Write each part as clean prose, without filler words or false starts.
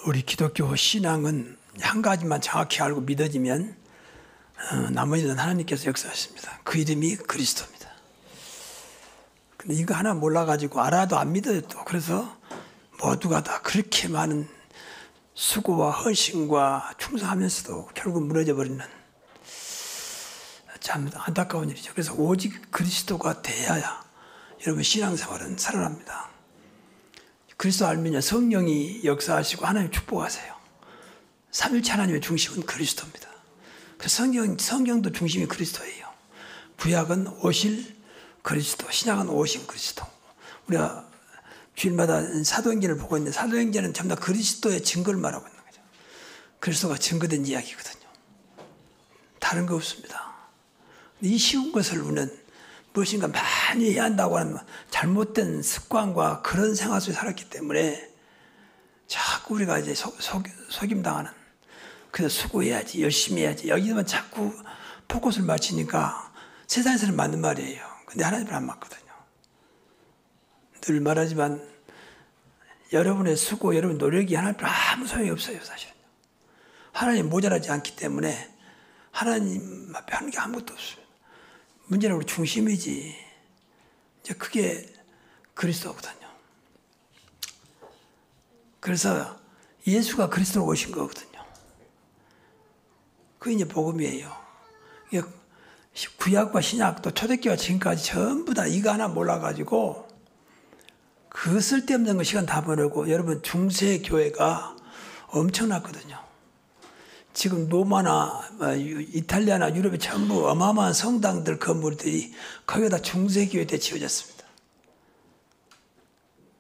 우리 기독교 신앙은 한 가지만 정확히 알고 믿어지면 나머지는 하나님께서 역사하십니다. 그 이름이 그리스도입니다. 근데 이거 하나 몰라가지고 알아도 안 믿어요 또. 그래서 모두가 다 그렇게 많은 수고와 헌신과 충성하면서도 결국 무너져 버리는 참 안타까운 일이죠. 그래서 오직 그리스도가 돼야 여러분 신앙생활은 살아납니다. 그리스도 알면요 성령이 역사하시고 하나님 축복하세요. 삼일체 하나님의 중심은 그리스도입니다. 그래서 성경도 중심이 그리스도예요. 구약은 오실 그리스도, 신약은 오신 그리스도. 우리가 주일마다 사도행전을 보고 있는데 사도행전은 전부 다 그리스도의 증거를 말하고 있는 거죠. 그리스도가 증거된 이야기거든요. 다른 거 없습니다. 이 쉬운 것을 우리는 무엇인가 많이 해야 한다고 하는 잘못된 습관과 그런 생활 속에 살았기 때문에 자꾸 우리가 이제 속임당하는. 그래서 수고해야지, 열심히 해야지. 여기만 자꾸 포커스를 맞추니까 세상에서는 맞는 말이에요. 근데 하나님은 안 맞거든요. 늘 말하지만 여러분의 수고, 여러분 노력이 하나님 아무 소용이 없어요, 사실은. 하나님 모자라지 않기 때문에 하나님 앞에 하는 게 아무것도 없어요. 문제는 우리 중심이지. 이제 그게 그리스도거든요. 그래서 예수가 그리스도로 오신 거거든요. 그게 이제 복음이에요. 구약과 신약 또 초대교회와 지금까지 전부 다 이거 하나 몰라가지고 그 쓸데없는 거 시간 다 보내고 여러분 중세 교회가 엄청났거든요. 지금 로마나 이탈리아나 유럽에 전부 어마어마한 성당들 건물들이 거기가 다 중세교회에 지어졌습니다.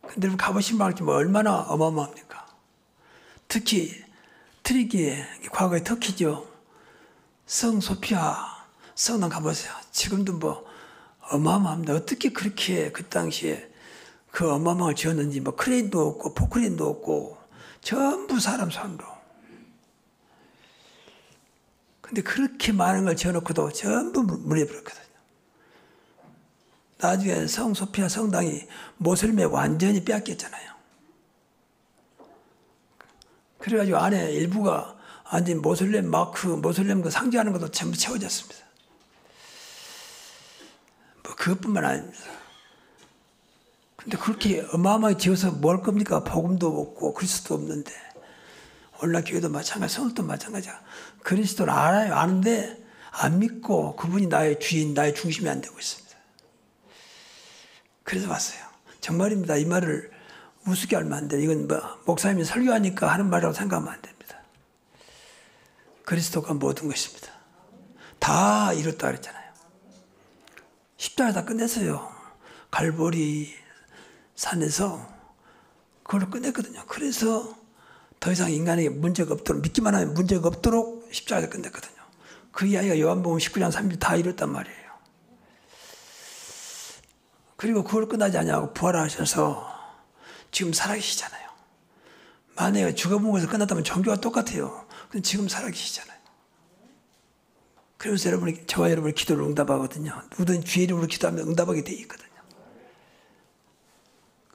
근데 여러분 가보신 분 알지만 얼마나 어마어마합니까? 특히 트리키에 과거에 터키죠. 성 소피아 성당 가보세요. 지금도 뭐 어마어마합니다. 어떻게 그렇게 그 당시에 그 어마어마한 걸 지었는지 뭐 크레인도 없고 포크레인도 없고 전부 사람 손으로. 근데 그렇게 많은 걸 지어놓고도 전부 무너버렸거든요. 나중에 성 소피아 성당이 모슬렘에 완전히 빼앗겼잖아요. 그래가지고 안에 일부가 완전히 모슬렘 마크, 모슬렘 그 상징하는 것도 전부 채워졌습니다. 뭐 그것뿐만 아닙니다. 근데 그렇게 어마어마하게 지어서 뭘 할 겁니까? 복음도 없고 그리스도도 없는데. 오늘날 교회도 마찬가지, 성도도 마찬가지야. 그리스도를 알아요. 아는데 안 믿고 그분이 나의 주인, 나의 중심이 안 되고 있습니다. 그래서 왔어요. 정말입니다. 이 말을 우습게 알면 안 돼요. 이건 뭐 목사님이 설교하니까 하는 말이라고 생각하면 안 됩니다. 그리스도가 모든 것입니다. 다 이뤘다 그랬잖아요. 십자가 다 끝냈어요. 갈보리 산에서 그걸 끝냈거든요. 그래서 더 이상 인간에게 문제가 없도록, 믿기만 하면 문제가 없도록 십자가에서 끝냈거든요. 그 이야기가 요한복음 19장 3절 다 이뤘단 말이에요. 그리고 그걸 끝나지 않냐고 부활하셔서 지금 살아계시잖아요. 만약에 죽어본 것에서 끝났다면 종교가 똑같아요. 근데 지금 살아계시잖아요. 그래서 여러분이, 저와 여러분의 기도를 응답하거든요. 누구든 주의 이름으로 기도하면 응답하게 되어 있거든요.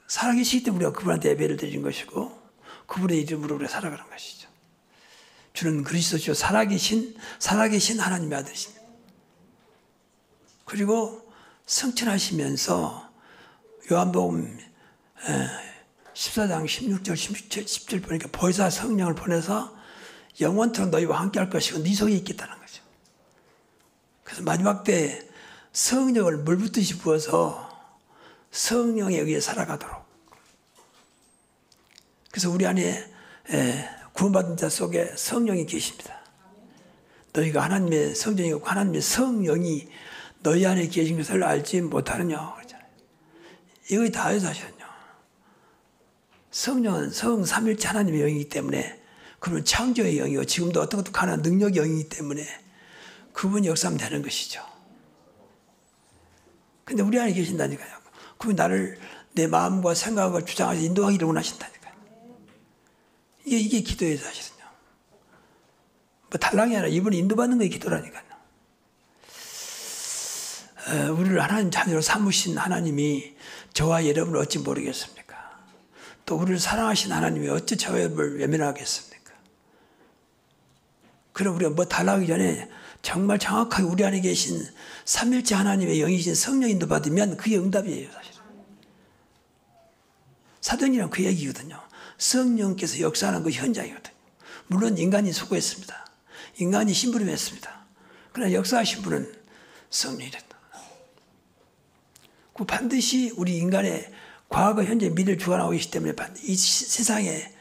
살아계시기 때문에 우리가 그분한테 예배를 드린 것이고 그분의 이름으로 우리가 살아가는 것이죠. 주는 그리스도시요 살아계신 하나님의 아들이십니다. 그리고 성천하시면서 요한복음 14장 16절 17절 보니까 보혜사 성령을 보내서 영원토록 너희와 함께할 것이고 네 속에 있겠다는 거죠. 그래서 마지막 때 성령을 물붓듯이 부어서 성령에 의해 살아가도록. 그래서 우리 안에 구원받은 자 속에 성령이 계십니다. 너희가 하나님의 성전이고 하나님의 성령이 너희 안에 계신 것을 알지 못하느냐 그러잖아요. 이거 다예요 사실은요. 성령은 성 삼일체 하나님의 영이기 때문에 그러면 창조의 영이고 지금도 어떤 것도 가능한 능력의 영이기 때문에 그분이 역사하면 되는 것이죠. 근데 우리 안에 계신다니까요. 그분이 나를 내 마음과 생각을 주장하셔서 인도하기를 원하신다니까요. 이게 기도예요 사실은요. 뭐 달랑이 아니라 이분이 인도받는 게 기도라니까요. 우리를 하나님 자녀로 삼으신 하나님이 저와 여러분을 어찌 모르겠습니까? 또 우리를 사랑하신 하나님이 어찌 저와 여러분을 외면하겠습니까? 그럼 우리가 뭐 달라하기 전에 정말 정확하게 우리 안에 계신 삼일째 하나님의 영이신 성령 인도 받으면 그게 응답이에요, 사실은. 사도행전이란 그 얘기거든요. 성령께서 역사하는 그 현장이거든요. 물론 인간이 수고했습니다. 인간이 심부름했습니다. 그러나 역사하신 분은 성령이랬다. 그 반드시 우리 인간의 과거, 현재, 미래를 주관하고 계시기 때문에 이 세상의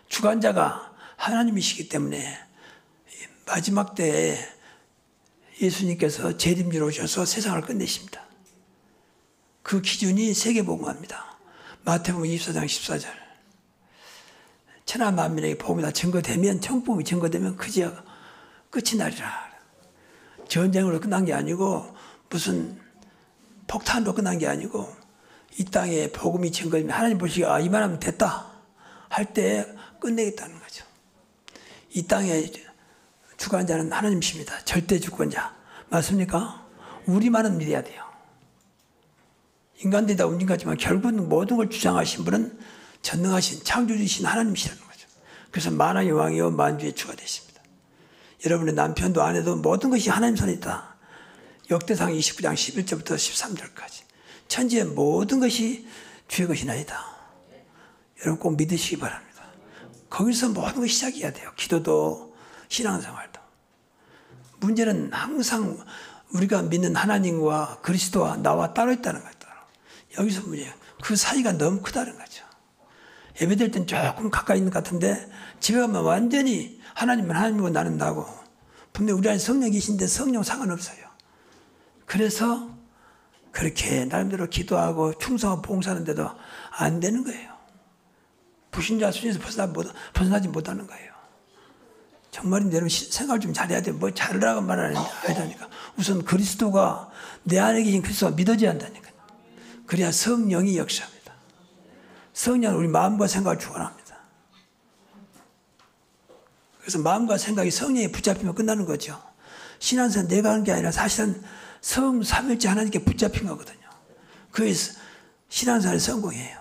주관자가 하나님이시기 때문에 마지막 때에 예수님께서 재림지로 오셔서 세상을 끝내십니다. 그 기준이 세계복음화입니다. 마태복음 24장 14절. 천하 만민에게 복음이 다 증거되면, 천복음이 증거되면 그제야 끝이 나리라. 전쟁으로 끝난 게 아니고 무슨 폭탄으로 끝난 게 아니고 이 땅에 복음이 증거되면 하나님 보시기에 이만하면 됐다 할 때 끝내겠다는 거죠. 이 땅의 주관자는 하나님이십니다. 절대 주권자. 맞습니까? 우리만은 믿어야 돼요. 인간들이 다 움직이지만 결국은 모든 걸 주장하신 분은 전능하신 창조주이신 하나님이시라는 거죠. 그래서 만왕의 왕이요 만주의 주가 되십니다. 여러분의 남편도 아내도 모든 것이 하나님 손에 있다. 역대상 29장 11절부터 13절까지. 천지의 모든 것이 주의 것이나이다. 여러분 꼭 믿으시기 바랍니다. 거기서 모든 것이 시작해야 돼요. 기도도 신앙생활도. 문제는 항상 우리가 믿는 하나님과 그리스도와 나와 따로 있다는 거예요. 여기서 문제예요. 그 사이가 너무 크다는 거죠. 예배될 땐 조금 가까이 있는 것 같은데 집에 가면 완전히 하나님은 하나님이고 나는 나고. 분명히 우리 안에 성령이 계신데 성령 상관없어요. 그래서 그렇게 나름대로 기도하고 충성하고 봉사하는데도 안 되는 거예요. 불신자 수준에서 벗어나지 못하는 거예요. 정말인데 여러분 생각을 좀 잘해야 돼요. 뭐 잘하라고 말하니까. 우선 그리스도가 내 안에 계신 그리스도가 믿어져야 한다니까요. 그래야 성령이 역사합니다. 성령은 우리 마음과 생각을 주관합니다. 그래서 마음과 생각이 성령에 붙잡히면 끝나는 거죠. 신앙생활 내가 하는 게 아니라 사실은 성 삼일째 하나님께 붙잡힌 거거든요. 그게 신앙생활의 성공이에요.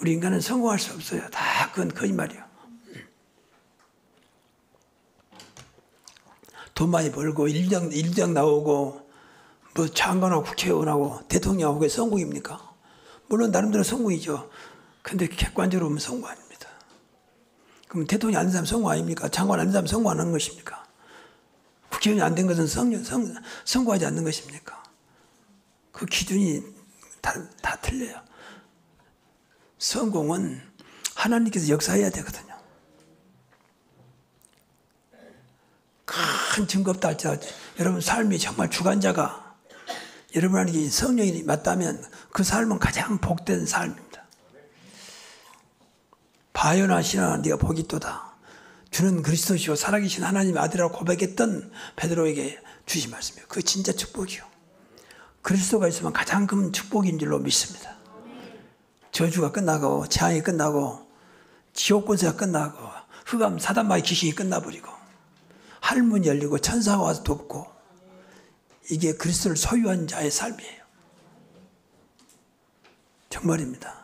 우리 인간은 성공할 수 없어요. 다 그건 거짓말이에요. 돈 많이 벌고 일정 나오고 뭐 장관하고 국회의원하고 대통령하고 그게 성공입니까? 물론 나름대로 성공이죠. 근데 객관적으로 보면 성공 아닙니다. 그럼 대통령이 안 된 사람 성공 아닙니까? 장관 안 된 사람 성공 안 하는 것입니까? 국회의원이 안 된 것은 성공하지 않는 것입니까? 그 기준이 다 틀려요. 성공은 하나님께서 역사해야 되거든요. 큰 증거 없다 할지라도 여러분 삶이 정말 주관자가 여러분 안에 계신 성령이 맞다면 그 삶은 가장 복된 삶입니다. 바요나 시나 네가 복이 있도다. 주는 그리스도시요 살아계신 하나님의 아들이라고 고백했던 베드로에게 주신 말씀이에요. 그게 진짜 축복이요. 그리스도가 있으면 가장 큰 축복인 줄로 믿습니다. 저주가 끝나고 재앙이 끝나고 지옥 권세가 끝나고 흑암 사단마의 귀신이 끝나버리고 하늘문이 열리고 천사가 와서 돕고 이게 그리스도를 소유한 자의 삶이에요. 정말입니다.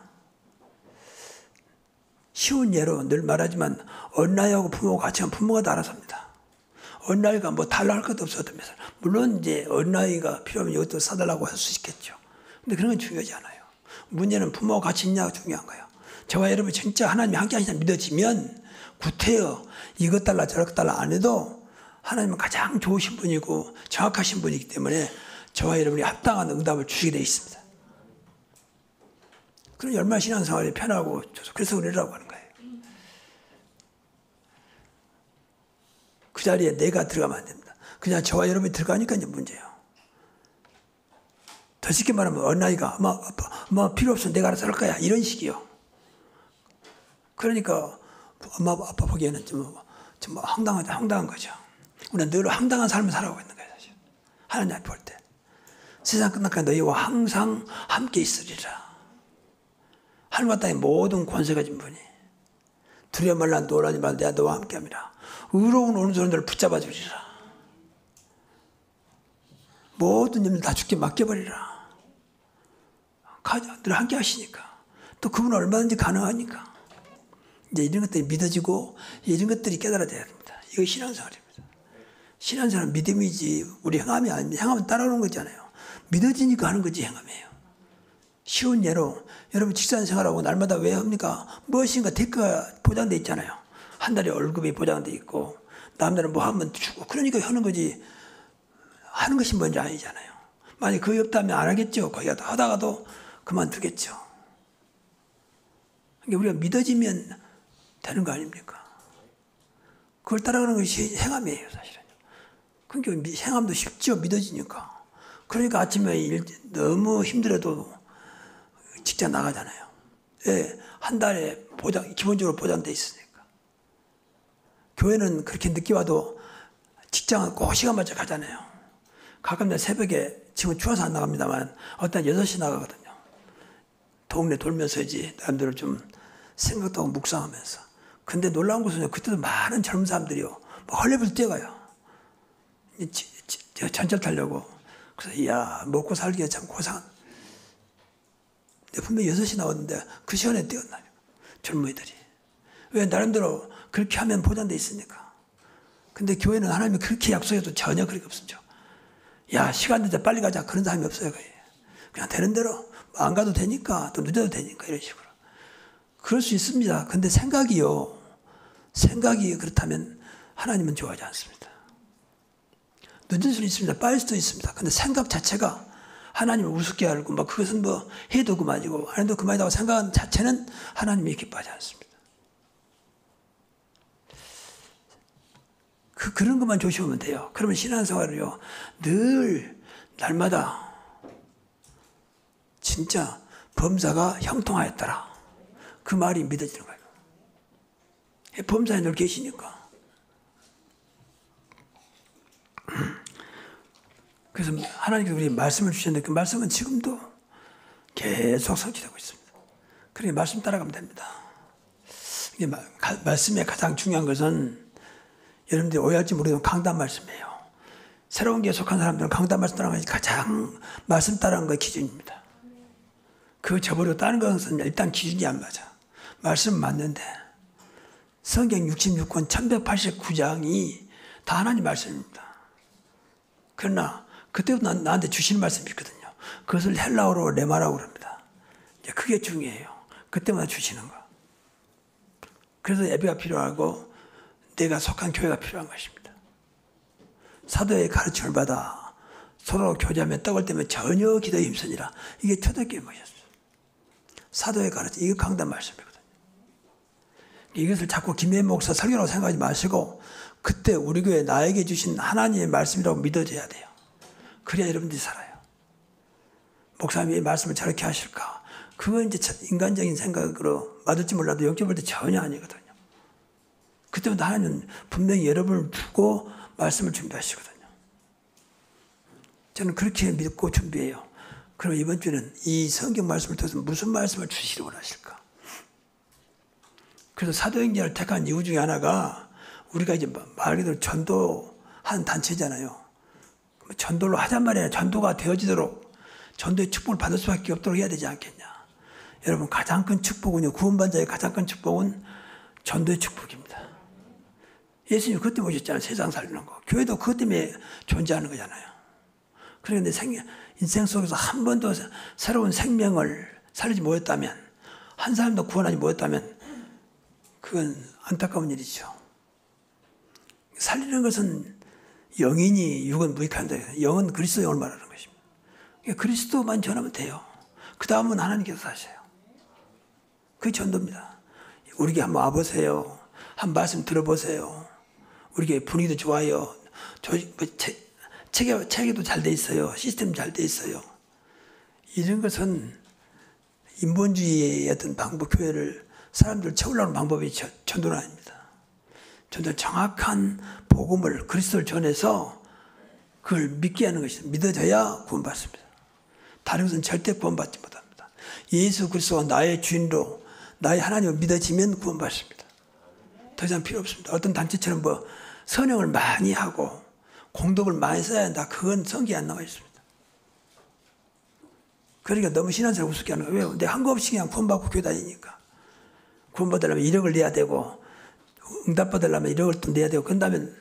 쉬운 예로 늘 말하지만 어린아이하고 부모가 같이 하면 부모가 다 알아서 합니다. 어린아이가 뭐 달라 할 것도 없었다면서. 물론 이제 어린아이가 필요하면 이것도 사달라고 할 수 있겠죠. 근데 그런 건 중요하지 않아요. 문제는 부모가 같이 있냐가 중요한 거예요. 저와 여러분 진짜 하나님이 함께 하시다 믿어지면 구태여 이것 달라 저것 달라 안 해도 하나님은 가장 좋으신 분이고 정확하신 분이기 때문에 저와 여러분이 합당한 응답을 주시게 되어 있습니다. 그럼 얼마나 신앙생활이 편하고 그래서 그러라고 하는 거예요. 그 자리에 내가 들어가면 안 됩니다. 그냥 저와 여러분이 들어가니까 이제 문제예요. 더 쉽게 말하면 어린아이가 엄마 필요 없으면 내가 알아서 할 거야 이런 식이요. 그러니까 엄마 아빠 보기에는 좀 황당한 거죠. 우리는 늘 황당한 삶을 살아가고 있는 거예요. 사실. 하나님 앞에 볼 때. 세상 끝날까 너희와 항상 함께 있으리라. 하늘과 땅의 모든 권세가 진 분이 두려워 말라 놀라지 말라 내가 너와 함께함이라. 의로운 오른손을 너를 붙잡아 주리라. 모든 일을 다 주께 맡겨버리라. 늘 함께 하시니까. 또 그분은 얼마든지 가능하니까. 이제 이런 것들이 믿어지고 이런 것들이 깨달아져야 됩니다. 이거 신앙생활입니다. 신앙생활은 믿음이지 우리 행함이 아닙니다. 행함은 따라오는 거잖아요. 믿어지니까 하는 거지 행함이에요. 쉬운 예로 여러분 직장생활하고 날마다 왜 합니까? 무엇인가 대가가 보장돼 있잖아요. 한 달에 월급이 보장돼 있고 남들은 뭐 하면 주고 그러니까 하는 거지 하는 것이 뭔지 아니잖아요. 만약 그게 없다면 안 하겠죠. 거기 하다가도 그만두겠죠. 그러니까 우리가 믿어지면 되는 거 아닙니까? 그걸 따라가는 것이 행함이에요, 사실은. 그러니까 행함도 쉽죠, 믿어지니까. 그러니까 아침에 너무 힘들어도 직장 나가잖아요. 예, 한 달에 기본적으로 보장돼 있으니까. 교회는 그렇게 늦게 와도 직장은 꼭 시간 맞춰 가잖아요. 가끔 새벽에, 지금 추워서 안 나갑니다만, 어떤 6시 나가거든요. 동네 돌면서지, 남들을 좀 생각도 하고 묵상하면서. 근데 놀라운 것은 그때도 많은 젊은 사람들이요. 막 헐레벌 뛰어가요. 전철 타려고. 그래서, 이야, 먹고 살기가 참 고상. 분명히 6시 나왔는데 그 시간에 뛰었나요? 젊은이들이. 왜? 나름대로 그렇게 하면 보장돼 있으니까. 근데 교회는 하나님이 그렇게 약속해도 전혀 그렇게 없었죠. 야, 시간 늦어 빨리 가자. 그런 사람이 없어요. 거의. 그냥 되는 대로 안 가도 되니까 또 늦어도 되니까 이런 식으로. 그럴 수 있습니다. 근데 생각이 그렇다면 하나님은 좋아하지 않습니다. 늦을 수는 있습니다. 빠질 수도 있습니다. 근데 생각 자체가 하나님을 우습게 알고 막 그것은 뭐 해도 그만이고 안 해도 그만이라고 생각하는 자체는 하나님이 기뻐하지 않습니다. 그런 것만 조심하면 돼요. 그러면 신앙생활을요 늘 날마다 진짜 범사가 형통하였더라. 그 말이 믿어지는 거예요. 범사에 늘 계시니까. 그래서 하나님께서 우리 말씀을 주셨는데 그 말씀은 지금도 계속 성취되고 있습니다. 그러니 말씀 따라가면 됩니다. 이게 말씀의 가장 중요한 것은 여러분들이 오해할지 모르겠지만 강단 말씀이에요. 새로운 게 속한 사람들은 강단 말씀 따라가는 것이 가장 말씀 따라가는 것이 기준입니다. 그거 저버리고 다른 것은 일단 기준이 안 맞아. 말씀은 맞는데 성경 66권 1189장이 다 하나님 말씀입니다. 그러나 그때부터 나한테 주시는 말씀이 있거든요. 그것을 헬라어로 레마라고 그럽니다. 이제 그게 중요해요. 그때마다 주시는 거. 그래서 예배가 필요하고 내가 속한 교회가 필요한 것입니다. 사도의 가르침을 받아 서로 교제하며 떡을 떼며 전혀 기도에 힘쓰니라. 이게 초대교회 것이었어요. 사도의 가르침, 이게 강단 말씀이거든요. 이것을 자꾸 김혜인 목사 설교라고 생각하지 마시고 그때 우리 교회 나에게 주신 하나님의 말씀이라고 믿어져야 돼요. 그래야 여러분들이 살아요. 목사님이 이 말씀을 저렇게 하실까? 그건 이제 인간적인 생각으로 맞을지 몰라도 영적 볼 때 전혀 아니거든요. 그때부터 하나님은 분명히 여러분을 두고 말씀을 준비하시거든요. 저는 그렇게 믿고 준비해요. 그럼 이번 주는 이 성경 말씀을 통해서 무슨 말씀을 주시려고 하실까? 그래서 사도행전을 택한 이유 중에 하나가 우리가 이제 말 그대로 전도하는 단체잖아요. 전도를 하잔 말이에요. 전도가 되어지도록 전도의 축복을 받을 수밖에 없도록 해야 되지 않겠냐. 여러분 가장 큰 축복은요. 구원받은 자의 가장 큰 축복은 전도의 축복입니다. 예수님이 그것 때문에 오셨잖아요. 세상 살리는 거. 교회도 그것 때문에 존재하는 거잖아요. 그런데 인생 속에서 한 번도 새로운 생명을 살리지 못했다면 한 사람도 구원하지 못했다면 그건 안타까운 일이죠. 살리는 것은 영이니 육은 무익한데 영은 그리스도 영을 말하는 것입니다. 그러니까 그리스도만 전하면 돼요. 그 다음은 하나님께서 사셔요. 그게 전도입니다. 우리에게 한번 와보세요. 한 말씀 들어보세요. 우리에게 분위기도 좋아요. 체계도 잘 돼 있어요. 시스템 잘 돼 있어요. 이런 것은 인본주의의 어떤 방법, 교회를 사람들을 채우려는 방법이 전도는 아닙니다. 전도는 정확한 복음을 그리스도를 전해서 그걸 믿게 하는 것입니다. 믿어져야 구원받습니다. 다른 것은 절대 구원받지 못합니다. 예수 그리스도가 나의 주인으로 나의 하나님을 믿어지면 구원받습니다. 더 이상 필요 없습니다. 어떤 단체처럼 뭐 선행을 많이 하고 공덕을 많이 써야 한다. 그건 성경에 안 나와 있습니다. 그러니까 너무 신앙생활 우습게 하는 거예요. 왜? 내가 한 거 없이 그냥 구원받고 교회 다니니까. 구원받으려면 1억을 내야 되고 응답받으려면 1억을 또 내야 되고 그런다면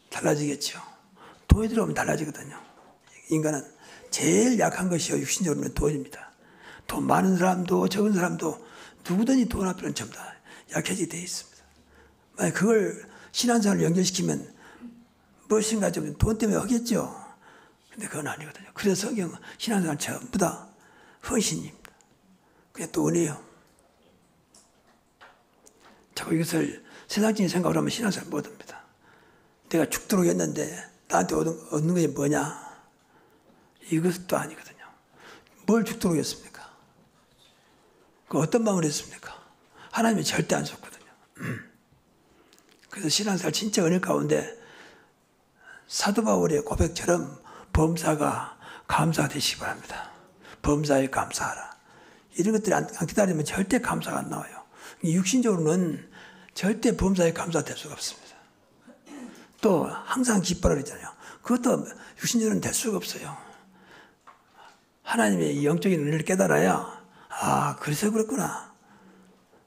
달라지겠죠. 돈이 들어오면 달라지거든요. 인간은 제일 약한 것이요 육신적으로는 돈입니다. 돈 많은 사람도 적은 사람도 누구든지 돈 앞에는 전부 다 약해지게 되어 있습니다. 만약 그걸 신앙생활을 연결시키면 무엇인가 좀 돈 때문에 하겠죠. 근데 그건 아니거든요. 그래서 성경 신앙생활 전부 다 헌신입니다. 그게 또 은혜요. 자꾸 이것을 세상적인 생각을 하면 신앙생활 못합니다. 내가 죽도록 했는데 나한테 얻는 것이 뭐냐? 이것도 아니거든요. 뭘 죽도록 했습니까? 그 어떤 마음을 했습니까? 하나님이 절대 안 속거든요. 그래서 신앙생활 진짜 은혜 가운데 사도 바울의 고백처럼 범사가 감사가 되시기 바랍니다. 범사에 감사하라. 이런 것들이 안 기다리면 절대 감사가 안 나와요. 육신적으로는 절대 범사에 감사될 수가 없습니다. 또 항상 기뻐라 그러잖아요. 그것도 육신적으로는 될 수가 없어요. 하나님의 영적인 은혜를 깨달아야 그래서 그렇구나.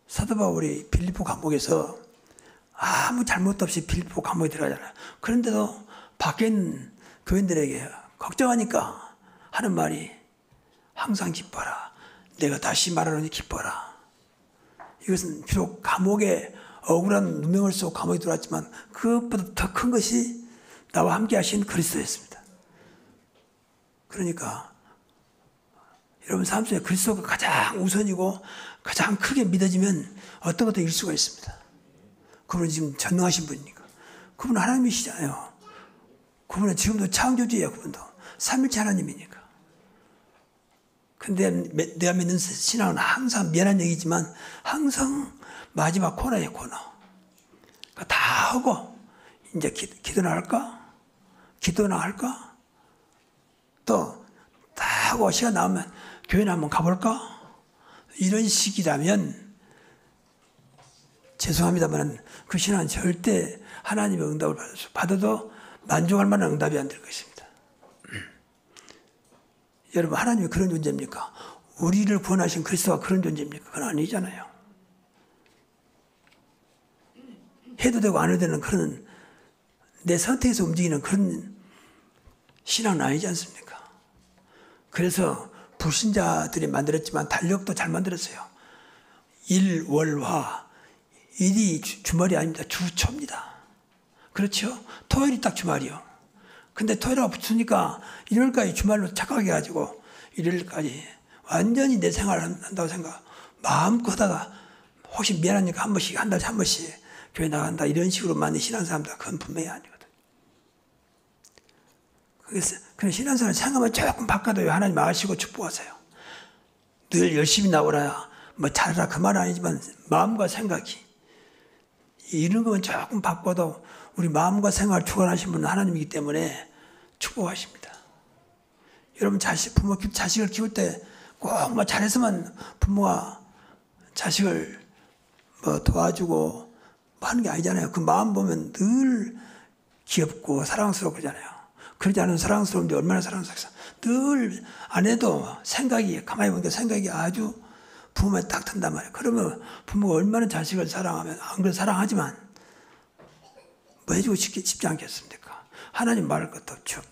사도 바울이 빌립보 감옥에서 아무 잘못 없이 빌립보 감옥에 들어가잖아요. 그런데도 밖에 있는 교인들에게 걱정하니까 하는 말이 항상 기뻐라. 내가 다시 말하노니 기뻐라. 이것은 비록 감옥에 억울한 누명을 쓰고 감옥에 들어왔지만 그것보다 더 큰 것이 나와 함께 하신 그리스도였습니다. 그러니까 여러분 삶 속에 그리스도가 가장 우선이고 가장 크게 믿어지면 어떤 것도 이길 수가 있습니다. 그분은 지금 전능하신 분이니까. 그분은 하나님이시잖아요. 그분은 지금도 창조주예요. 그분도 삼일체 하나님이니까. 근데 내가 믿는 신앙은 항상 미안한 얘기지만 항상 마지막 코너예요. 코너. 그러니까 다 하고 이제 기도나 할까? 기도나 할까? 또 다 하고 시간 나오면 교회나 한번 가볼까? 이런 식이라면 죄송합니다만 그 신앙은 절대 하나님의 응답을 받아도 만족할 만한 응답이 안 될 것입니다. 여러분 하나님이 그런 존재입니까? 우리를 구원하신 그리스도가 그런 존재입니까? 그건 아니잖아요. 해도 되고 안 해도 되는 그런 내 선택에서 움직이는 그런 신앙은 아니지 않습니까? 그래서 불신자들이 만들었지만 달력도 잘 만들었어요. 일, 월, 화. 일이 주말이 아닙니다. 주초입니다. 그렇죠? 토요일이 딱 주말이요. 근데 토요일하고 붙으니까 일요일까지 주말로 착각해가지고 일요일까지 완전히 내 생활을 한다고 생각. 마음껏 하다가 혹시 미안하니까 한 번씩, 한 달에 한 번씩 교회 나간다. 이런 식으로 만든 신앙사람들 그건 분명히 아니거든. 그래서 신앙생활 생각만 조금 바꿔도요. 하나님 아시고 축복하세요. 늘 열심히 나오라. 뭐 잘하라 그 말은 아니지만 마음과 생각이 이런 것만 조금 바꿔도 우리 마음과 생각을 주관하신 분은 하나님이기 때문에 축복하십니다. 여러분 부모 자식을 키울 때 꼭 뭐 잘해서만 부모가 자식을 뭐 도와주고 뭐 하는 게 아니잖아요. 그 마음 보면 늘 귀엽고 사랑스럽고 그러잖아요. 그러지 않은 사랑스러운데 얼마나 사랑스러워. 늘 안 해도 생각이 가만히 보니까 생각이 아주 부모에 딱 든단 말이에요. 그러면 부모가 얼마나 자식을 사랑하면 안 그래도 사랑하지만 뭐 해주고 싶지 않겠습니까? 하나님 말할 것도 없죠.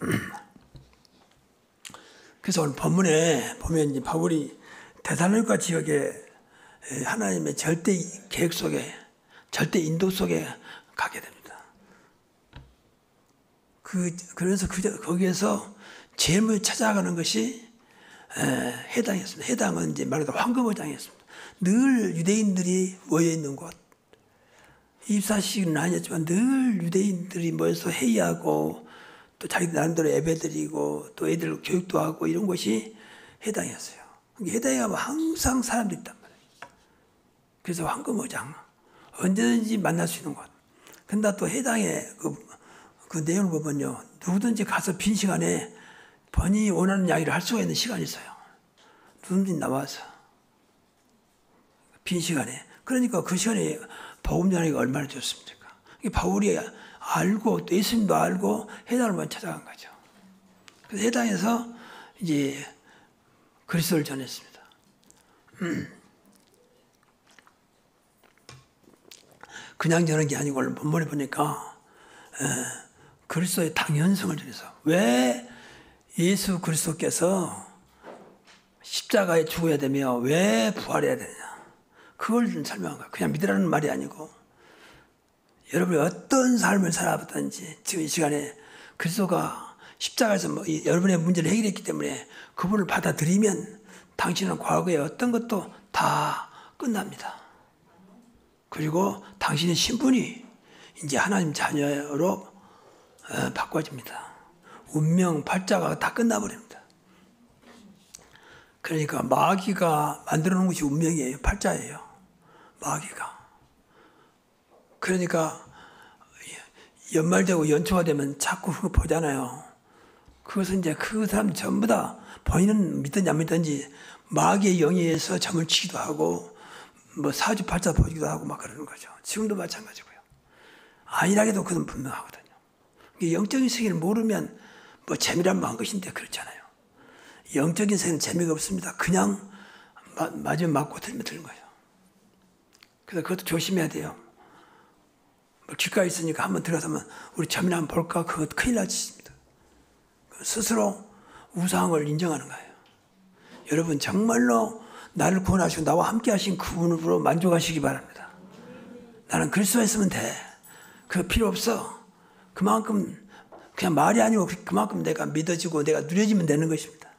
그래서 오늘 본문에 보면 이제 바울이 데살로니가 지역에 하나님의 절대 계획 속에 절대 인도 속에 가게 됩니다. 그래서 거기에서 제일 먼저 찾아가는 것이 해당이었습니다. 해당은 이제 말 그대로 황금어장이었습니다. 늘 유대인들이 모여 있는 곳. 24시간은 아니었지만 늘 유대인들이 모여서 회의하고 또 자기들 나름대로 예배드리고 또 애들 교육도 하고 이런 곳이 해당이었어요. 해당에 가면 항상 사람들이 있단 말이에요. 그래서 황금어장. 언제든지 만날 수 있는 곳. 근데 또 해당에 그 내용을 보면요. 누구든지 가서 빈 시간에 본인이 원하는 이야기를 할 수가 있는 시간이 있어요. 누구든지 나와서. 빈 시간에. 그러니까 그 시간에 복음 전하기가 얼마나 좋습니까? 바울이 알고 또 예수님도 알고 해당을 먼저 찾아간 거죠. 그래서 해당에서 이제 그리스도를 전했습니다. 그냥 전한 게 아니고 본문에 보니까 그리스도의 당연성을 전해서 왜 예수 그리스도께서 십자가에 죽어야 되며 왜 부활해야 되느냐 그걸 좀 설명한 거예요. 그냥 믿으라는 말이 아니고 여러분이 어떤 삶을 살아봤든지 지금 이 시간에 그리스도가 십자가에서 여러분의 문제를 해결했기 때문에 그분을 받아들이면 당신은 과거에 어떤 것도 다 끝납니다. 그리고 당신의 신분이 이제 하나님 자녀로 바꿔집니다. 운명, 팔자가 다 끝나버립니다. 그러니까 마귀가 만들어 놓은 것이 운명이에요. 팔자예요. 마귀가. 그러니까 연말되고 연초가 되면 자꾸 그거 보잖아요. 그것은 이제 그 사람 전부 다 본인은 믿든지 안 믿든지 마귀의 영예에서 점을 치기도 하고 뭐 사주팔자 보기도 하고 막 그러는 거죠. 지금도 마찬가지고요. 안일하게도 그건 분명하거든요. 영적인 세계를 모르면 뭐 재미란 한 것인데 그렇잖아요. 영적인 세계는 재미가 없습니다. 그냥 맞으면 맞고 들면 들는 거예요. 그래서 그것도 조심해야 돼요. 뭐 길가에 있으니까 한번 들어가면 우리 재미나 한번 볼까? 그거 큰일 날 짓입니다. 스스로 우상을 인정하는 거예요. 여러분 정말로 나를 구원하시고 나와 함께 하신 그분으로 만족하시기 바랍니다. 나는 그리스도에 있으면 돼. 그거 필요 없어. 그만큼 그냥 말이 아니고 그만큼 내가 믿어지고 내가 누려지면 되는 것입니다.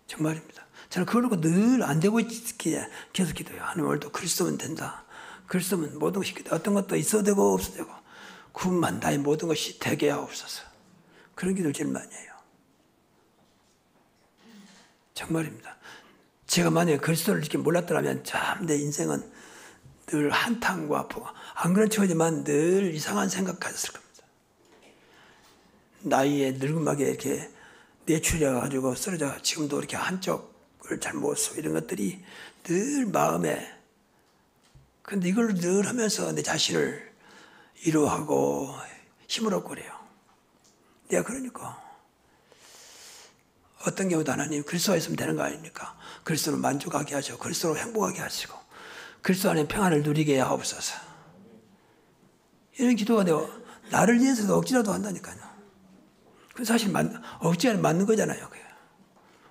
정말입니다. 저는 그걸 놓고 늘 안 되고 있기에 계속 기도해요. 하나님 오늘도 그리스도면 된다. 그리스도면 모든 것이 어떤 것도 있어도 되고 없어도 되고 그분만 나의 모든 것이 되게 하옵소서. 그런 기도를 제일 많이 해요. 정말입니다. 제가 만약에 그리스도를 이렇게 몰랐더라면 참 내 인생은 늘 한탄과 안 그런 척하지만 늘 이상한 생각 가졌을 겁니다. 나이에 늙음하게 이렇게 내추려가지고 쓰러져 지금도 이렇게 한쪽을 잘 못 써 이런 것들이 늘 마음에 근데 이걸 늘 하면서 내 자신을 위로하고 힘을 얻고 그래요. 내가 그러니까 어떤 경우도 하나님 그리스도가 있으면 되는 거 아닙니까? 그리스도로 만족하게 하시고 그리스도로 행복하게 하시고 그리스도 안에 평안을 누리게 하옵소서. 이런 기도가 내가 나를 위해서도 억지라도 한다니까요. 그 사실 억지가 맞는 거잖아요. 그게.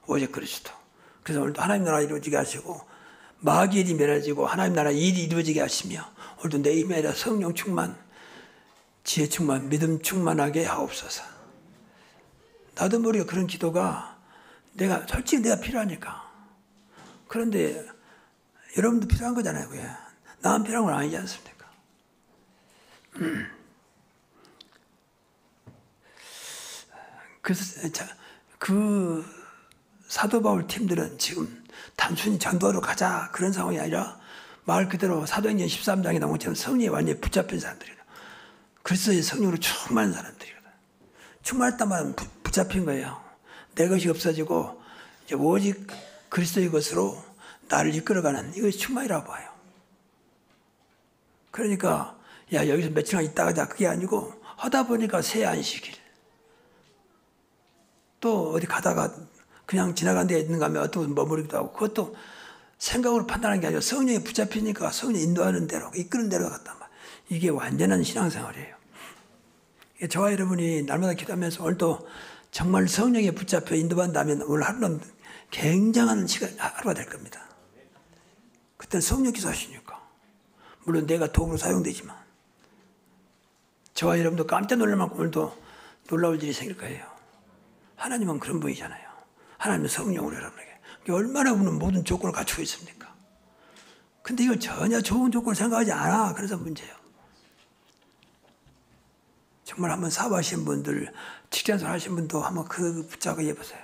오직 그리스도. 그래서 오늘도 하나님 나라 이루어지게 하시고 마귀의 일이 멸해지고 하나님 나라 일이 이루어지게 하시며 오늘도 내 힘에 아니라 성령 충만, 지혜 충만, 믿음 충만하게 하옵소서. 나도 모르게 그런 기도가 솔직히 내가 필요하니까. 그런데 여러분도 필요한 거잖아요. 그게. 나만 필요한 건 아니지 않습니까? 그래서 그 사도 바울 팀들은 지금 단순히 전도하러 가자 그런 상황이 아니라 말 그대로 사도행전 13장에 나온 것처럼 성령에 완전히 붙잡힌 사람들이에요. 그리스도의 성령으로 충만한 사람들이거든. 충만했단 말은 붙잡힌 거예요. 내 것이 없어지고 이제 오직 그리스도의 것으로 나를 이끌어가는 이것이 충만이라고 봐요. 그러니까 야 여기서 며칠만 있다 가자 그게 아니고 하다 보니까 새 안식일 또 어디 가다가 그냥 지나간 데 있는가 하면 어떤 머무르기도 하고 그것도 생각으로 판단하는 게 아니라 성령에 붙잡히니까 성령이 인도하는 대로 이끄는 대로 갔단 말이에요. 이게 완전한 신앙생활이에요. 저와 여러분이 날마다 기도하면서 오늘도 정말 성령에 붙잡혀 인도받는다면 오늘 하루는 굉장한 하루가 될 겁니다. 그때는 성령께서 하시니까. 물론 내가 도구로 사용되지만 저와 여러분도 깜짝 놀랄 만큼 오늘도 놀라울 일이 생길 거예요. 하나님은 그런 분이잖아요. 하나님은 성령으로 여러분에게 얼마나 우리는 모든 조건을 갖추고 있습니까? 근데 이걸 전혀 좋은 조건을 생각하지 않아. 그래서 문제예요. 정말 한번 사업하시는 분들, 직장생활 하시는 분도 한번 그 붙잡고 해보세요.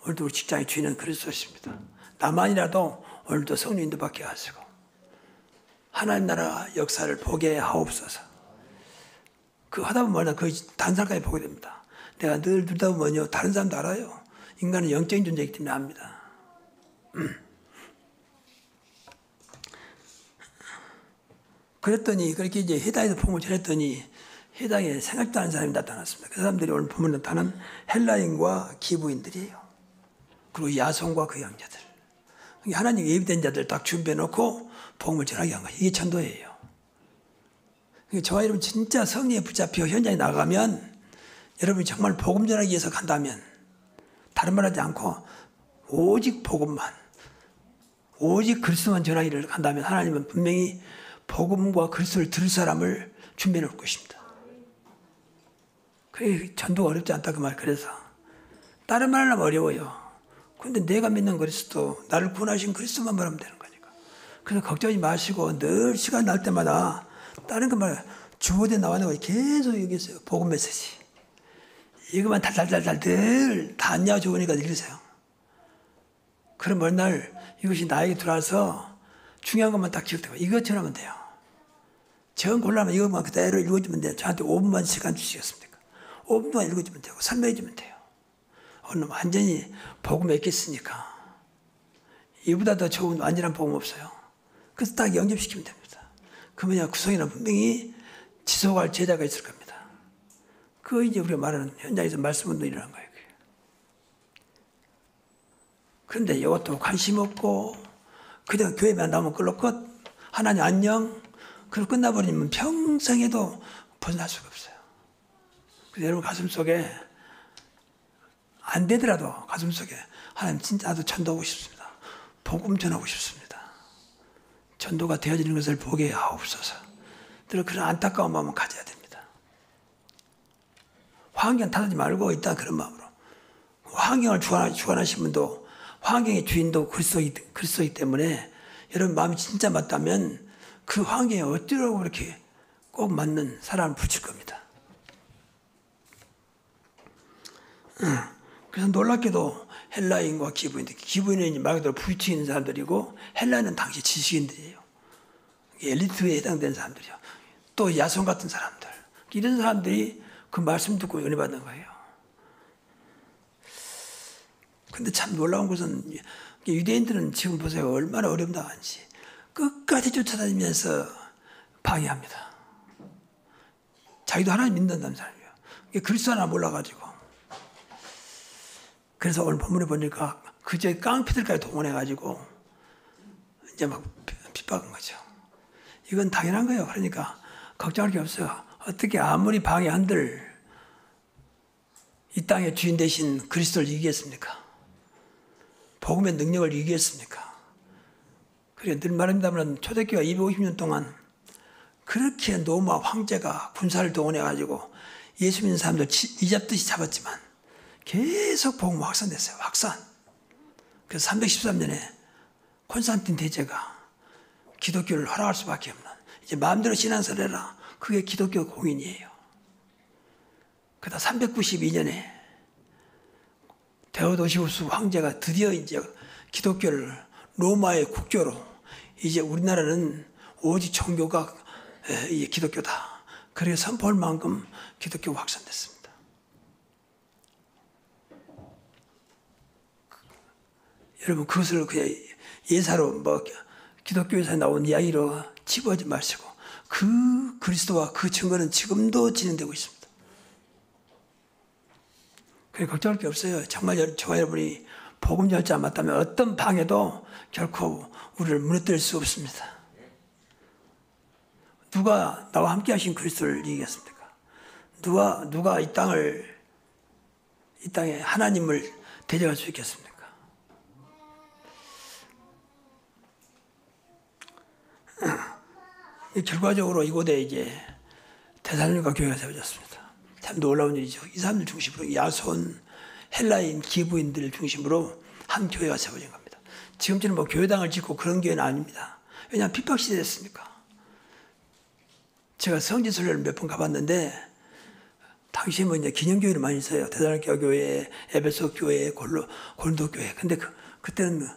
오늘도 우리 직장의 주인은 그리스도십니다. 나만이라도 오늘도 성령 인도받게 하시고 하나님 나라 역사를 보게 하옵소서. 그 하다 보면 그 단상까지 보게 됩니다. 내가 늘 들다 보면요 다른 사람도 알아요. 인간은 영적인 존재이기 때문에 압니다. 그랬더니 그렇게 이제 해당에서 복음을 전했더니 해당에 생각도 않은 사람이 나타났습니다. 그 사람들이 오늘 보면 나타난 헬라인과 기브인들이에요. 그리고 야손과 그 형제들. 하나님 예비된 자들 딱 준비해 놓고 복음을 전하게 한 거예요. 이게 전도예요. 저와 여러분 진짜 성령에 붙잡혀 현장에 나가면 여러분이 정말 복음 전하기 위해서 간다면 다른 말 하지 않고 오직 복음만, 오직 그리스도만 전하기를 간다면 하나님은 분명히 복음과 그리스도를 들을 사람을 준비해 놓을 것입니다. 그게 전도가 어렵지 않다 그 말. 그래서 다른 말 하려면 어려워요. 그런데 내가 믿는 그리스도, 나를 구원하신 그리스도만 말하면 되는 거니까. 그래서 걱정하지 마시고 늘 시간 날 때마다 다른 그 말 주보대 나오는 거 계속 여기 있어요. 복음 메시지. 이것만 달달달달 늘 다 안냐 좋으니까 읽으세요. 그럼 어느 날 이것이 나에게 들어와서 중요한 것만 딱 기억되고 이것 전하면 돼요. 정 골라면 이것만 그대로 읽어주면 돼요. 저한테 5분만 시간 주시겠습니까? 5분 동안 읽어주면 되고 설명해 주면 돼요. 오늘 완전히 복음에 있겠으니까 이보다 더 좋은 완전한 복음 없어요. 그래서 딱 영접시키면 됩니다. 그러면 구성에는 분명히 지속할 제자가 있을 겁니다. 그거 이제 우리가 말하는 현장에서 말씀 운동이 일어난 거예요. 그런데 이것도 관심 없고 그냥 교회만 나오면 끌로 끝. 하나님 안녕. 그리고 끝나버리면 평생에도 벗어날 수가 없어요. 그래서 여러분 가슴속에 안 되더라도 가슴속에 하나님 진짜 나도 전도하고 싶습니다. 복음 전하고 싶습니다. 전도가 되어지는 것을 보게 하옵소서. 늘 그런 안타까운 마음을 가져야 됩니다. 환경 탓하지 말고 일단 그런 마음으로. 환경을 주관하신 분도 환경의 주인도 그리스도이기 때문에 여러분 마음이 진짜 맞다면 그 환경에 어쩌라고 그렇게 꼭 맞는 사람을 붙일 겁니다. 그래서 놀랍게도 헬라인과 기브인들, 기브인은 말 그대로 부유층 있는 사람들이고 헬라인은 당시 지식인들이에요. 엘리트에 해당되는 사람들이요. 또 야손 같은 사람들. 이런 사람들이 그 말씀 듣고 은혜 받는 거예요. 근데 참 놀라운 것은 유대인들은 지금 보세요. 얼마나 어렵다는지 끝까지 쫓아다니면서 방해합니다. 자기도 하나님 믿는다는 사람이에요. 그리스도 하나 몰라가지고. 그래서 오늘 본문에 보니까 그저 깡패들까지 동원해가지고 이제 막 핍박한 거죠. 이건 당연한 거예요. 그러니까 걱정할 게 없어요. 어떻게 아무리 방해한들 이 땅의 주인 되신 그리스도를 이기겠습니까? 복음의 능력을 이기겠습니까? 그래 늘 말합니다만 초대교회가 250년 동안 그렇게 로마 황제가 군사를 동원해가지고 예수 믿는 사람들 이잡듯이 잡았지만 계속 복음 확산됐어요. 확산. 그래서 313년에 콘스탄틴 대제가 기독교를 허락할 수밖에 없는 이제 마음대로 신앙생활 해라. 그게 기독교 공인이에요. 그러다 392년에 데오도시우스 황제가 드디어 이제 기독교를 로마의 국교로 이제 우리나라는 오직 종교가 기독교다. 그래서 선포할 만큼 기독교가 확산됐습니다. 여러분 그것을 그냥 예사로 뭐 기독교에서 나온 이야기로 치부하지 마시고 그 그리스도와 그 증거는 지금도 진행되고 있습니다. 그래 걱정할 게 없어요. 정말 저와 여러분이 복음 열자 맞다면 어떤 방해도 결코 우리를 무너뜨릴 수 없습니다. 누가 나와 함께 하신 그리스도를 이기겠습니까? 누가 이 땅에 하나님을 대적할 수 있겠습니까? 결과적으로 이곳에 이제 데살로니가 교회가 세워졌습니다. 참 놀라운 일이죠. 이 사람들 중심으로 야손, 헬라인, 기브인들 중심으로 한 교회가 세워진 겁니다. 지금처럼 뭐 교회당을 짓고 그런 교회는 아닙니다. 왜냐하면 핍박 시대였으니까. 제가 성지순례를 몇 번 가봤는데 당시에 뭐 이제 기념교회를 많이 써요. 데살로니가 교회, 에베소 교회, 고린도 교회. 근데 그때는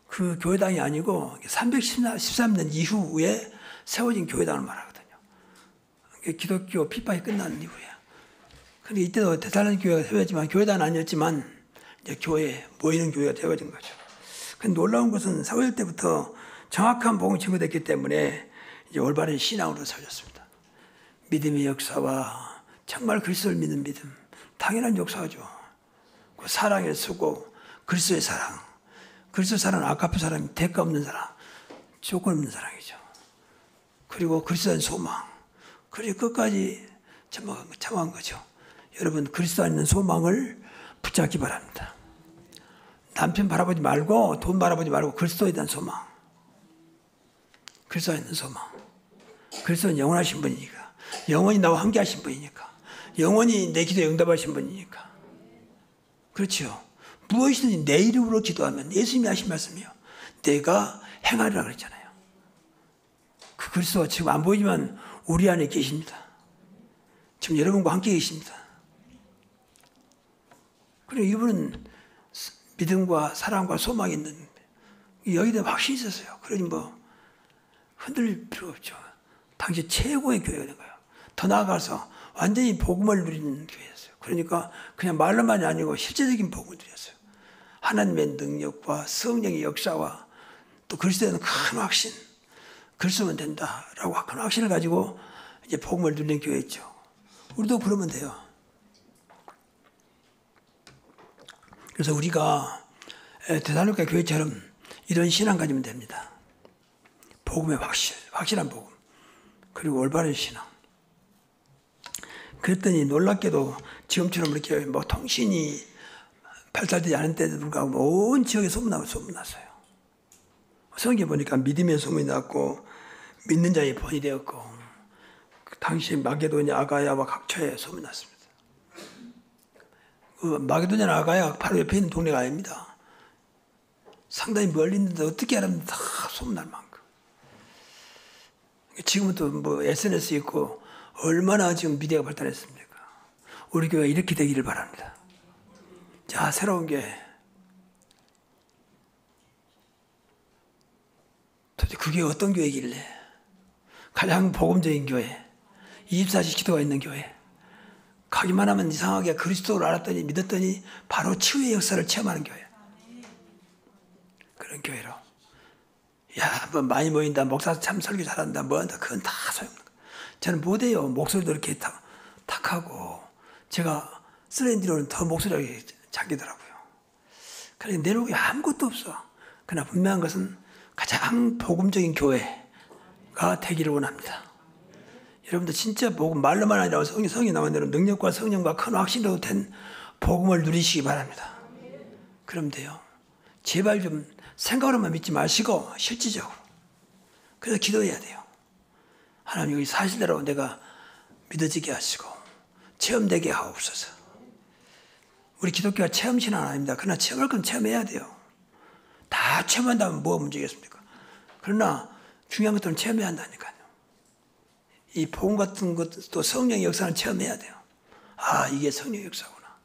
그 교회당이 아니고 313년 이후에 세워진 교회당을 말하거든요. 기독교 핍박이 끝난 이후에. 근데 이때도 데살로니가 교회가 세워지만 교회당은 아니었지만 이제 교회 모이는 교회가 되어진 거죠. 근데 놀라운 것은 세워질 때부터 정확한 복음이 증거됐기 때문에 이제 올바른 신앙으로 세워졌습니다. 믿음의 역사와 정말 그리스도를 믿는 믿음, 당연한 역사죠. 그 사랑의 수고, 그리스도의 사랑. 그리스도의 사랑은 아까페 사랑이 대가 없는 사랑, 조건 없는 사랑이죠. 그리고 그리스도의 소망. 그리고 끝까지 참아간 거죠. 여러분, 그리스도 안에 있는 소망을 붙잡기 바랍니다. 남편 바라보지 말고, 돈 바라보지 말고, 그리스도에 대한 소망. 그리스도에 있는 소망. 그리스도는 영원하신 분이니까. 영원히 나와 함께 하신 분이니까. 영원히 내 기도에 응답하신 분이니까. 그렇죠. 무엇이든지 내 이름으로 기도하면 예수님이 하신 말씀이요. 내가 행하리라 그랬잖아요. 그 그리스도가 지금 안 보이지만 우리 안에 계십니다. 지금 여러분과 함께 계십니다. 그리고 이분은 믿음과 사랑과 소망이 있는 여기다 확신이 있었어요. 그러니 뭐 흔들릴 필요 없죠. 당시 최고의 교회가 된 거예요. 더 나아가서 완전히 복음을 누리는 교회였어요. 그러니까 그냥 말로만이 아니고 실제적인 복음을 누렸어요. 하나님의 능력과 성령의 역사와 또 그리스도에 대한 큰 확신, 그리스도면 된다라고 큰 확신을 가지고 이제 복음을 누리는 교회였죠. 우리도 그러면 돼요. 그래서 우리가 데살로니가 교회처럼 이런 신앙 가지면 됩니다. 복음의 확실한 복음. 그리고 올바른 신앙. 그랬더니 놀랍게도 지금처럼 이렇게 뭐 통신이 발달되지 않은 때도 불구하고 온 지역에 소문났어요. 성경에 보니까 믿음의 소문이 났고 믿는 자의 본이 되었고 그 당시 마게도냐 아가야와 각처에 소문났습니다. 그 마게도냐 아가야 바로 옆에 있는 동네가 아닙니다. 상당히 멀리 있는데 어떻게 알았는데 다 소문날 만큼. 지금은 또 뭐 SNS 있고 얼마나 지금 미디어가 발달했습니까? 우리 교회가 이렇게 되기를 바랍니다. 자, 새로운 교회. 도대체 그게 어떤 교회길래? 가장 복음적인 교회. 24시 기도가 있는 교회. 가기만 하면 이상하게 그리스도를 알았더니 믿었더니 바로 치유의 역사를 체험하는 교회. 그런 교회로. 야, 뭐 많이 모인다. 목사 참 설교 잘한다. 뭐 한다. 그건 다 소용없는 거예요. 저는 못해요. 목소리도 이렇게 탁하고. 제가 슬렌디로는 더 목소리가 작기더라고요. 그러니까 내놓은 아무것도 없어. 그러나 분명한 것은 가장 복음적인 교회가 되기를 원합니다. 여러분들 진짜 복음 말로만 아니라 성이 나온 대로 능력과 성령과 큰 확신으로 된 복음을 누리시기 바랍니다. 그럼 돼요. 제발 좀 생각으로만 믿지 마시고 실질적으로. 그래서 기도해야 돼요. 하나님 여기 사실대로 내가 믿어지게 하시고 체험되게 하옵소서. 우리 기독교가 체험신앙은 아닙니다. 그러나 체험할 건 체험해야 돼요. 다 체험한다면 뭐가 문제겠습니까? 그러나 중요한 것들은 체험해야 한다니까요. 이 복음 같은 것도 성령의 역사는 체험해야 돼요. 아, 이게 성령의 역사구나.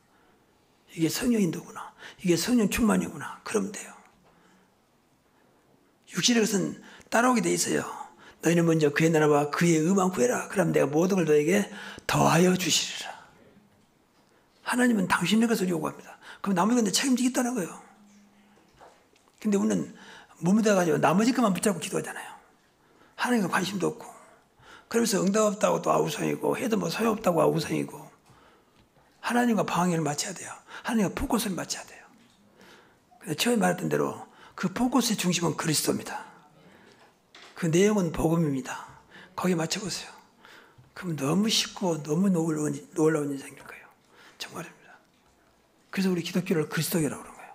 이게 성령 인도구나. 이게 성령 충만이구나. 그러면 돼요. 육신의 것은 따라오게 돼 있어요. 너희는 먼저 그의 나라와 그의 의만 구해라. 그럼 내가 모든 걸 너에게 더하여 주시리라. 하나님은 당신의 것을 요구합니다. 그럼 나머지 건데 책임지겠다는 거예요. 근데 우리는 몸에다가지고 나머지 것만 붙잡고 기도하잖아요. 하나님과 관심도 없고. 그러면서 응답 없다고 또 아우성이고 해도 뭐 소용없다고 아우성이고. 하나님과 방향을 맞춰야 돼요. 하나님과 포커스를 맞춰야 돼요. 근데 처음에 말했던 대로 그 포커스의 중심은 그리스도입니다. 그 내용은 복음입니다. 거기에 맞춰보세요. 그럼 너무 쉽고 너무 놀라운 일이 생길 거예요. 정말입니다. 그래서 우리 기독교를 그리스도교라고 그러는 거예요.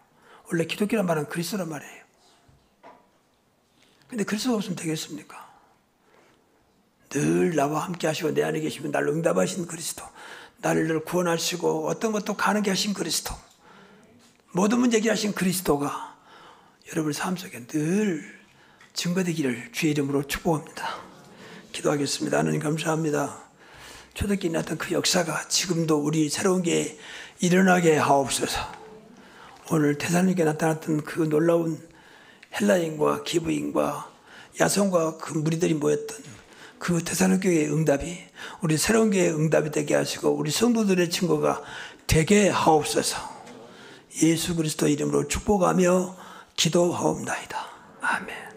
원래 기독교란 말은 그리스도란 말이에요. 근데 그리스도가 없으면 되겠습니까? 늘 나와 함께 하시고 내 안에 계시면 나를 응답하신 그리스도, 나를 늘 구원하시고 어떤 것도 가능하게 하신 그리스도, 모든 문제 해결하신 그리스도가 여러분 삶 속에 늘 증거되기를 주의 이름으로 축복합니다. 기도하겠습니다. 하나님 감사합니다. 초대교회에 나타난 그 역사가 지금도 우리 새로운 게 일어나게 하옵소서. 오늘 데살로니가에 나타났던 그 놀라운 헬라인과 기브인과 야성과 그 무리들이 모였던 그 데살로니가의 응답이 우리 새로운 교회의 응답이 되게 하시고 우리 성도들의 증거가 되게 하옵소서. 예수 그리스도 이름으로 축복하며 기도하옵나이다. 아멘.